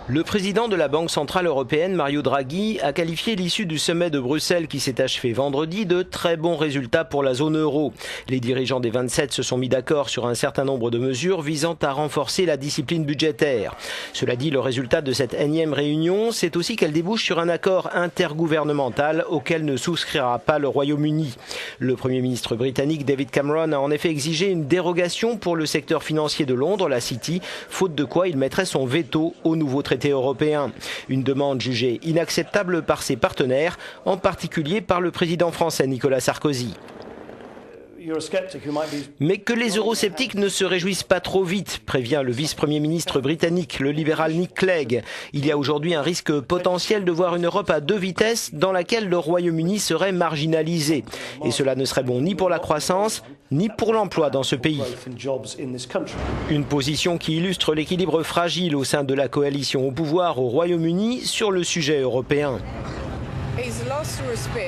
Le président de la Banque centrale européenne, Mario Draghi, a qualifié l'issue du sommet de Bruxelles qui s'est achevé vendredi de très bons résultats pour la zone euro. Les dirigeants des 27 se sont mis d'accord sur un certain nombre de mesures visant à renforcer la discipline budgétaire. Cela dit, le résultat de cette énième réunion, c'est aussi qu'elle débouche sur un accord intergouvernemental auquel ne souscrira pas le Royaume-Uni. Le Premier ministre britannique David Cameron a en effet exigé une dérogation pour le secteur financier de Londres, la City, faute de quoi il mettrait son veto au nouveau traité européen. Une demande jugée inacceptable par ses partenaires, en particulier par le président français Nicolas Sarkozy. Mais que les eurosceptiques ne se réjouissent pas trop vite, prévient le vice-premier ministre britannique, le libéral Nick Clegg. Il y a aujourd'hui un risque potentiel de voir une Europe à deux vitesses dans laquelle le Royaume-Uni serait marginalisé. Et cela ne serait bon ni pour la croissance, ni pour l'emploi dans ce pays. Une position qui illustre l'équilibre fragile au sein de la coalition au pouvoir au Royaume-Uni sur le sujet européen.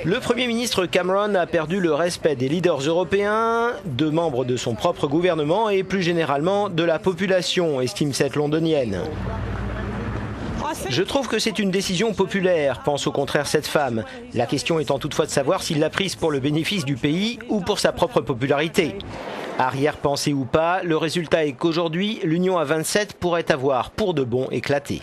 Le Premier ministre Cameron a perdu le respect des leaders européens, de membres de son propre gouvernement et plus généralement de la population, estime cette londonienne. Je trouve que c'est une décision populaire, pense au contraire cette femme. La question étant toutefois de savoir s'il l'a prise pour le bénéfice du pays ou pour sa propre popularité. Arrière-pensée ou pas, le résultat est qu'aujourd'hui, l'Union à 27 pourrait avoir pour de bon éclaté.